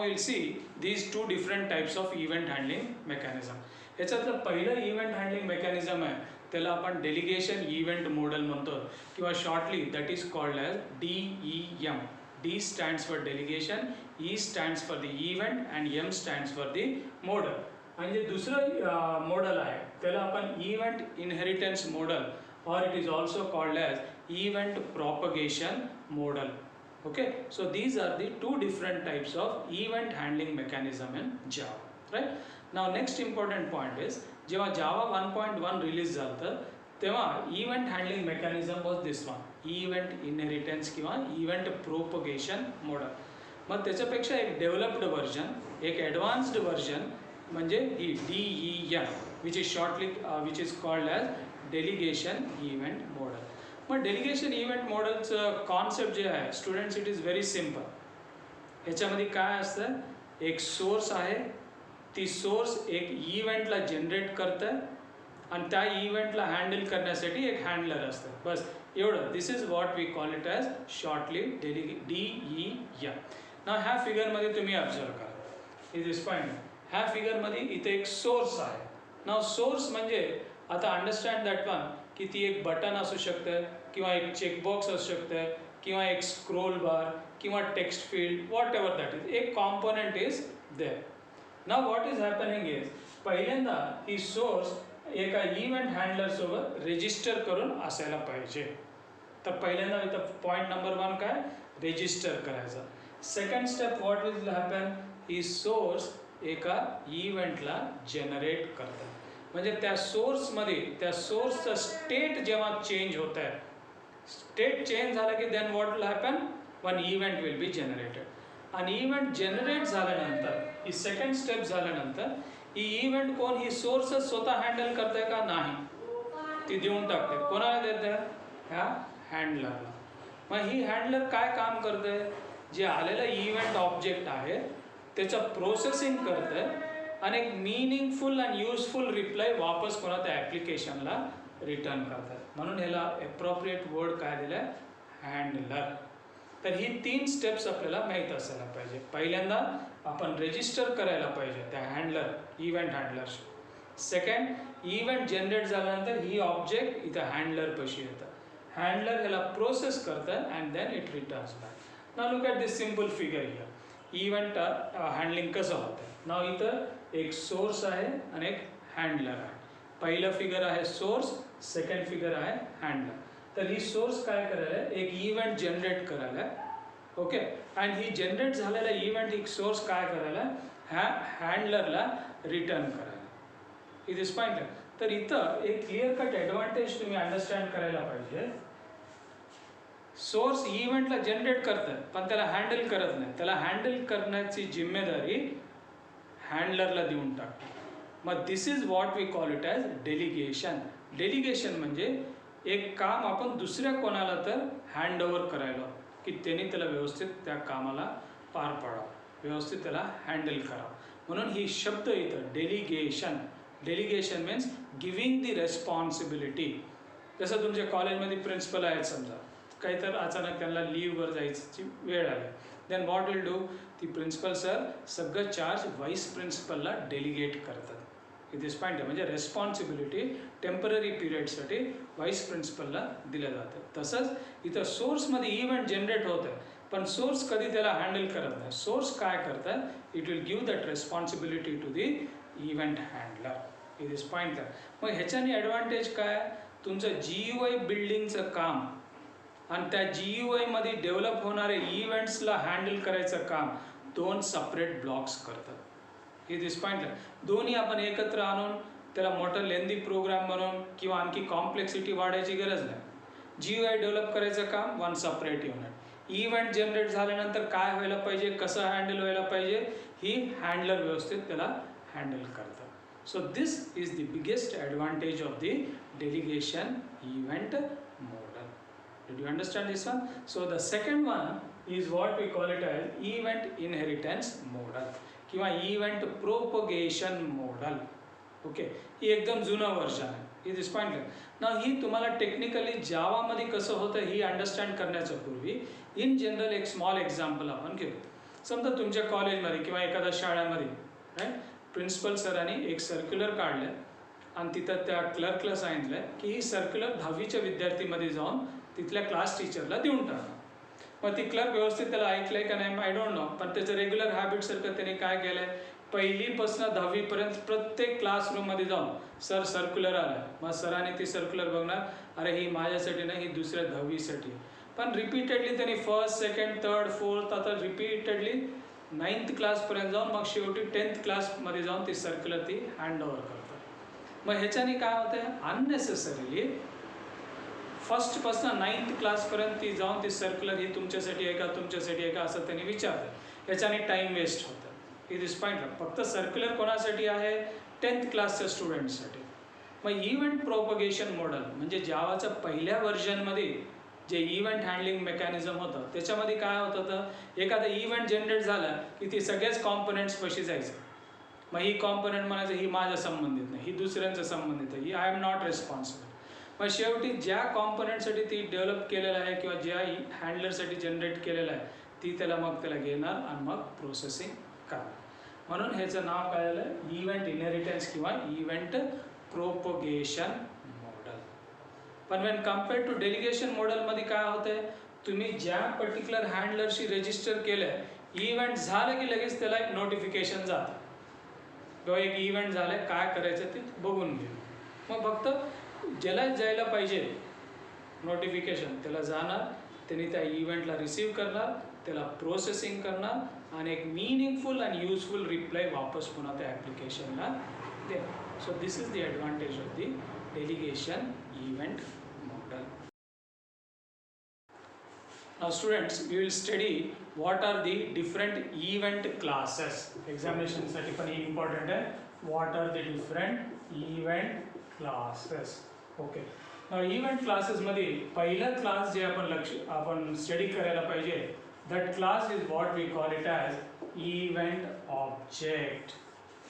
we'll see these two different types of event handling mechanism. याच्यातलं पहिलं event handling mechanism आहे त्याला आपण delegation event model म्हणतो किंवा shortly that is called as DEM. D stands for delegation, E stands for the event and M stands for the model. आणि जे दुसरं model आहे त्याला आपण event inheritance model or it is also called as event propagation model. Okay, so these are the two different types of event handling mechanism in Java, right? Now next important point is जेव्हा Java 1.1 release झालं तेव्हा event handling mechanism was this one, event inheritance किंवा event propagation model. मग त्याच्यापेक्षा एक developed version, एक advanced version म्हणजे ही DEM which is shortly which is called as delegation event model. मग डेलिगेशन इव्हेंट मॉडेलचं कॉन्सेप्ट जे आहे students it is very simple. ह्याच्यामध्ये काय असतं, एक सोर्स आहे, ती सोर्स एक इव्हेंटला जनरेट करतं आणि त्या इव्हेंटला हँडल करण्यासाठी एक हँडलर असतं, बस एवढं. This is what we call it as shortly DEM. ना ह्या फिगरमध्ये तुम्ही ऑब्झर्व करा, इज दिस पॉईंट. ह्या फिगरमध्ये इथे एक सोर्स आहे. नाव सोर्स म्हणजे आता अंडरस्टँड दॅट वन की ती एक बटन असू शकतं किंवा एक चेकबॉक्स असू शकतं किंवा एक स्क्रोल बार किंवा text field, whatever that is, एक component is there. Now what is happening is पहिल्यांदा ही सोर्स एका इव्हेंट हँडलरसोबत रजिस्टर करून असायला पाहिजे. तर पहिल्यांदा इथं पॉईंट नंबर 1 काय, रजिस्टर करायचं. Second step what will happen, he source एका इव्हेंटला जनरेट करतं. म्हणजे त्या सोर्समध्ये त्या सोर्सचं स्टेट जेव्हा चेंज होत आहे, स्टेट चेंज झालं की then what will happen, one event will be generated. आणि इव्हेंट जनरेट झाल्यानंतर ही सेकंड स्टेप झाल्यानंतर ही इव्हेंट कोण, ही सोर्सच स्वतः हँडल करते का, नाही, ती देऊन टाकते. कोणाला देते, ह्या हँडलरला. मग ही हँडलर काय काम करते, जे आलेलं इव्हेंट ऑब्जेक्ट आहे त्याचं प्रोसेसिंग करते आणि एक मिनिंगफुल अँड युजफुल रिप्लाय वापस कोणा त्या ॲप्लिकेशनला रिटर्न करतात. म्हणून ह्याला ॲप्रोप्रिएट वर्ड काय दिलं आहे, हँडलर. तर ही 3 स्टेप्स आपल्याला माहीत असायला पाहिजे. पहिल्यांदा आपण रजिस्टर करायला पाहिजे त्या हँडलर, इव्हेंट हँडलरशी. सेकंड, इव्हेंट जनरेट झाल्यानंतर ही ऑब्जेक्ट इथं हँडलरपाशी येतं. हँडलर ह्याला प्रोसेस करतं and then it returns back. Now look at this simple figure here. Event handling कसं होतं. नाव इथं एक सोर्स आहे आणि एक हँडलर आहे. पहिलं फिगर आहे सोर्स, सेकंड फिगर आहे हँडलर. तर ही सोर्स काय करायला आहे, एक इव्हेंट जनरेट करायला आहे. ओके, आणि ही जनरेट झालेला इव्हेंट एक सोर्स काय करायला, ह्या हँडलरला रिटर्न करायला. It is point. तर इथं एक क्लिअर कट ॲडव्हान्टेज तुम्ही अंडरस्टँड करायला पाहिजे. सोर्स इव्हेंटला जनरेट करतं पण त्याला हँडल करत नाही. त्याला हँडल करण्याची जिम्मेदारी हँडलरला देऊन टाकतो. मग this is what we call it as delegation. Delegation म्हणजे एक काम आपण दुसऱ्या कोणाला तर हँड ओव्हर करायला की त्यांनी त्याला व्यवस्थित त्या कामाला पार पाडावं, व्यवस्थित त्याला हँडल करावं. म्हणून ही शब्द इथं delegation. Delegation means giving the responsibility. जसं तुमच्या कॉलेजमध्ये प्रिन्सिपल आहेत समजा, काहीतर अचानक त्यांना लीववर जायची वेळ आली, देन व्हॉट विल डू, ती प्रिन्सिपल सर सगळं चार्ज व्हाईस प्रिन्सिपलला डेलिगेट करतात. It is point. म्हणजे रेस्पॉन्सिबिलिटी टेम्पररी पिरियडसाठी व्हाईस प्रिन्सिपलला दिलं जातं. तसंच इथं सोर्समध्ये इव्हेंट जनरेट होतं आहे पण सोर्स कधी त्याला हँडल करत नाही. सोर्स काय करतं, it will give that responsibility to the event handler. It is point. मग ह्याच्याने ॲडव्हान्टेज काय, तुमचं GUI बिल्डिंगचं काम आणि त्या GUIमध्ये डेव्हलप होणारे इव्हेंट्सला हँडल करायचं काम 2 सेपरेट ब्लॉक्स करतात. हे दिस पॉईंटला दोन्ही आपण एकत्र आणून त्याला मोठं लेंदी प्रोग्राम बनवून किंवा आणखी कॉम्प्लेक्सिटी वाढायची गरज नाही. GUI डेव्हलप करायचं काम 1 सेपरेट युनिट. इव्हेंट जनरेट झाल्यानंतर काय व्हायला पाहिजे, कसं हँडल व्हायला पाहिजे, ही हँडलर व्यवस्थित त्याला हँडल करतात. So this is the biggest advantage of the delegation event model. Did you understand this one? So the second one is what we call it as event inheritance model किंवा event propagation model. Okay, ही एकदम जुनं version आहे. ही दिस point ना, ही तुम्हाला technically जावामध्ये कसं होतं ही understand करण्याच्या पूर्वी इन जनरल एक स्मॉल एक्झाम्पल आपण घेऊ. समजा तुमच्या कॉलेजमध्ये किंवा एखाद्या शाळेमध्ये राईट प्रिन्सिपल सरांनी एक सर्क्युलर काढलं आणि तिथं त्या क्लर्कला सांगितलं की ही सर्क्युलर 10वीच्या विद्यार्थीमध्ये जाऊन तिथल्या क्लास टीचरला देऊन टाका. मग ती क्लर्क व्यवस्थित त्याला ऐकलंय का नाही आय डोंट नो, पण त्याचं रेग्युलर हॅबिटसारखं त्याने काय केलंय, पहिलीपासून 10वीपर्यंत प्रत्येक क्लासरूममध्ये जाऊन सर सर्क्युलर आलं, मग सरांनी ती सर्क्युलर बघणार, अरे ही माझ्यासाठी नाही, ही दुसऱ्या 10वीसाठी. पण रिपीटेडली त्यांनी फर्स्ट सेकंड थर्ड फोर्थ आता रिपीटेडली 9th क्लासपर्यंत जाऊन मग शेवटी 10th क्लासमध्ये जाऊन ती सर्क्युलर ती हँड ओव्हर करतात. मग ह्याच्याने काय होतं, अननेसेसरीली फर्स्टपासून 9th क्लासपर्यंत ती जाऊन ती सर्क्युलर ही तुमच्यासाठी आहे का तुमच्यासाठी आहे का असं त्यांनी विचारतं. याच्याने टाईम वेस्ट होतं. ही दिस पॉईंट फक्त सर्क्युलर कोणासाठी आहे, 10th क्लासच्या स्टुडंट्ससाठी. मग इव्हेंट प्रोपगेशन मॉडेल म्हणजे जावाच्या पहिल्या व्हर्जनमध्ये जे इव्हेंट हँडलिंग मेकॅनिझम होतं त्याच्यामध्ये काय होत होतं, एखादा इव्हेंट जनरेट झाला की ती सगळ्याच कॉम्पोनंट्स कशी जायचं. मग ही कॉम्पोनंट म्हणायचं ही माझ्या संबंधित नाही, ही दुसऱ्यांच्या संबंधित आहे, ही आय एम नॉट रिस्पॉन्सिबल. मग शेवटी ज्या कॉम्पोनंटसाठी ती डेव्हलप केलेलं आहे किंवा ज्या हँडलरसाठी जनरेट केलेलं आहे ती त्याला मग त्याला घेणार आणि मग प्रोसेसिंग करणार. म्हणून ह्याचं नाव काय आलं, इव्हेंट इनहेरिटन्स किंवा इव्हेंट प्रोपगेशन मॉडेल. पण वेन कम्पेअर्ड टू डेलिगेशन मॉडेलमध्ये काय होतंय, तुम्ही ज्या पर्टिक्युलर हँडलरशी रजिस्टर केलं इव्हेंट झालं की लगेच त्याला एक नोटिफिकेशन जातं किंवा एक इव्हेंट झालं काय करायचं ते बघून घे. मग फक्त ज्याला जायला पाहिजे नोटिफिकेशन त्याला जाणार, त्यांनी त्या इव्हेंटला रिसीव्ह करणार, त्याला प्रोसेसिंग करणार आणि एक मिनिंगफुल आणि युजफुल रिप्लाय वापस पुन्हा त्या ॲप्लिकेशनला देणार. So this is the advantage of the delegation event model. Now students, we will study what are the different event classes. Examination साठी पण हे important आहे. What are the different event classes? Okay. Now event classes मध्ये पहिला class जे आपण study करायला पाहिजे, that class is what we call it as event object.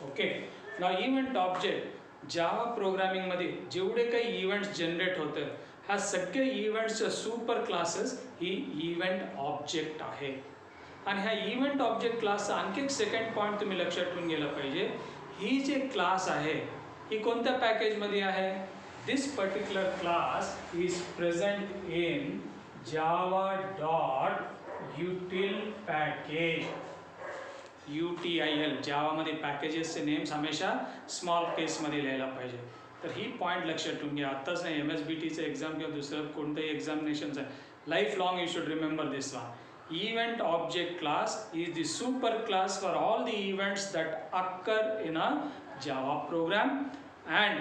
Okay. Now event object Java programming मध्ये जेवढे काही इव्हेंट्स जनरेट होतात ह्या सगळे इव्हेंट्सच्या सुपर क्लासेस ही इव्हेंट ऑब्जेक्ट आहे. आणि ह्या इव्हेंट ऑब्जेक्ट क्लासचा आणखी एक सेकंड पॉईंट तुम्ही लक्षात ठेवून गेला पाहिजे, ही जे क्लास आहे ही कोणत्या पॅकेजमध्ये आहे, this particular class is present in Java dot util package. UTIL जावामध्ये पॅकेजेसचे नेम्स हमेशा स्मॉल केसमध्ये लिहायला पाहिजे. तर ही पॉईंट लक्षात ठेवून घ्या. आत्ताच नाही, MSBTचं एक्झाम किंवा दुसरं कोणतंही एक्झामिनेशनचं आहे, life long you should remember this one. Event object class is the super class for all the events that occur in a Java program, and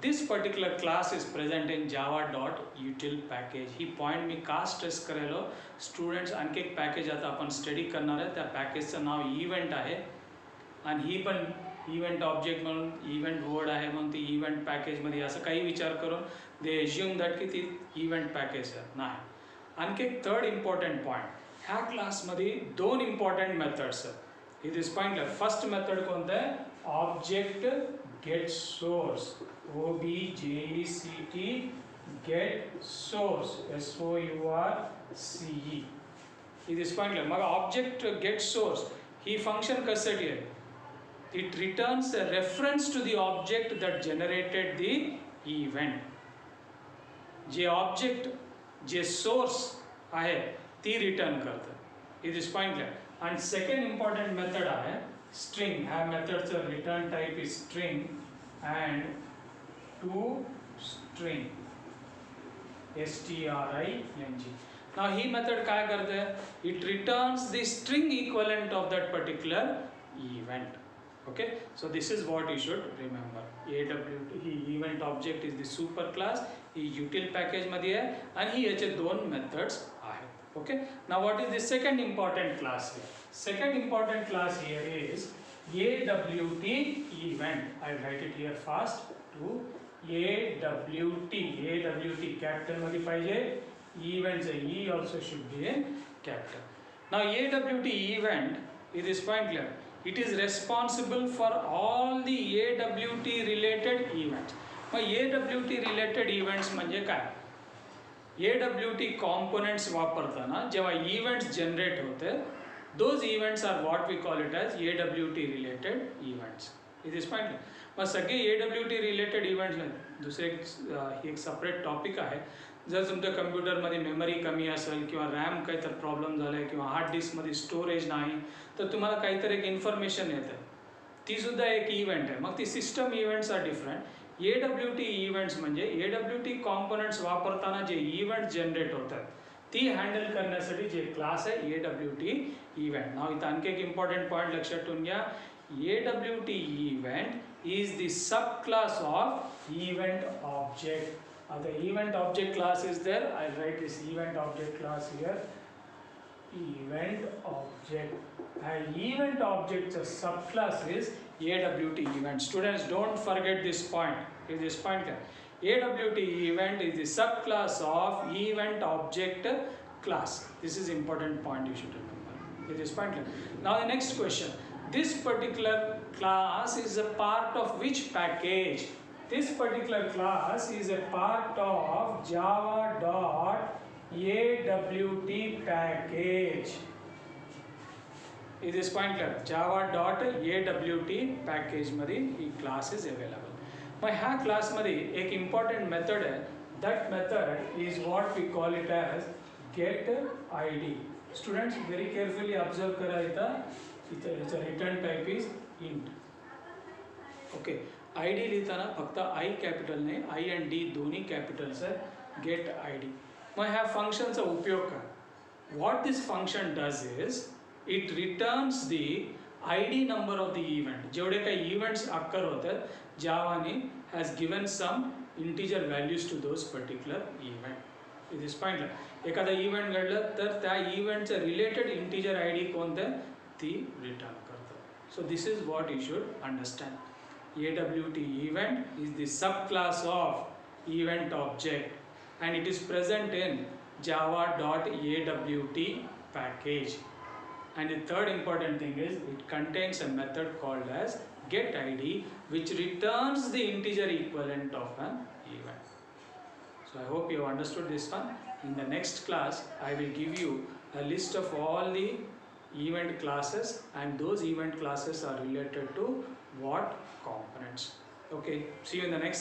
this particular class is present in java.util package. ही point मी का stress करायलो, students आणखी एक package आता आपण study करणार आहे, त्या पॅकेजचं नाव इव्हेंट आहे आणि ही पण इव्हेंट ऑब्जेक्ट म्हणून इव्हेंट वर्ड आहे म्हणून ती इव्हेंट पॅकेजमध्ये असं काही विचार करून दे एज्युम दॅट की ती इव्हेंट पॅकेज आहे. नाही, आणखी एक थर्ड इम्पॉर्टंट पॉईंट, ह्या क्लासमध्ये दोन इम्पॉर्टंट मेथड्स आहेत. हे दिस पॉईंटला फर्स्ट मेथड कोणतं आहे, object get source, OBJECT get source, SOURCE. हे दिस पॉईंटला मग ऑब्जेक्ट गेट सोर्स ही फंक्शन कशासाठी आहे, it returns a reference to the object that generated the event. जे ऑब्जेक्ट जे सोर्स आहे ती रिटर्न करतं. हे दिस पॉईंटला. आणि सेकंड इम्पॉर्टंट मेथड आहे स्ट्रिंग. ह्या मेथडचं return type is string and to string, STRING. Now ही मेथड काय करते, it returns the string equivalent of that particular event. Okay, so this is what you should remember. AWT ही event object is the super class, ही util package मध्ये आहे आणि ही याचे दोन मेथड्स आहेत. Okay, now what is the second important class here. Second important class here is AWT event. I write it here fast to AWT. AWT capital मध्ये पाहिजे, इव्हेंटचं E also should be in capital. Now AWT event is this point clear. It is responsible for all the AWT related events. मग AWT related events म्हणजे काय, AWT components वापरताना जेव्हा events generate होते those events are what we call it as AWT related events. It is point. मग सगळे AWT related events दुसरे एक सेपरेट टॉपिक आहे. जर तुमच्या कम्प्युटरमध्ये मेमरी कमी असेल किंवा रॅम काहीतरी प्रॉब्लेम झाला आहे किंवा हार्ड डिस्कमध्ये स्टोरेज नाही तर तुम्हाला काहीतरी एक इन्फॉर्मेशन येतं, ती सुद्धा एक इव्हेंट आहे. मग ती system events are different. AWT events म्हणजे AWT कॉम्पोनंट्स वापरताना जे इव्हेंट जनरेट होतात ती हँडल करण्यासाठी जे क्लास आहे AWT इव्हेंट. नाव इथं आणखी एक इम्पॉर्टंट पॉईंट लक्षात ठेवून घ्या. AWT event is the subclass of event object. The event object class is there. I'll write this event object class here. Event object. And event object's subclass is AWT event. Students, don't forget this point. This point. AWT event is the subclass of event object class. This is important point you should remember. This point. Now the next question. This particular class is a part of which package? This particular class is a part of java.awt package. Is this point clear? java.awt package मध्ये ही class is available. मग ह्या class मध्ये एक important method आहे. That method is what we call it as getID. Students, very carefully observe करा इथं. its return type is int. Okay, ID लिहिताना फक्त I कॅपिटल नाही, I and D दोन्ही कॅपिटल्स आहे. Get ID. मग ह्या फंक्शनचा उपयोग काय? What this function does is it returns the ID number of the event. जेवढे काही events occur होतात, जावाने has given some integer values to those particular event. It is point. एखादा इव्हेंट घडलं तर त्या इव्हेंटचं रिलेटेड इंटीजर ID कोणतं ती return करतो. So this is what you should understand. AWT event is the subclass of event object and it is present in java.awt package. And the third important thing is it contains a method called as getID which returns the integer equivalent of an event. So I hope you have understood this one. In the next class I will give you a list of all the event classes and those event classes are related to what components. Okay, see you in the next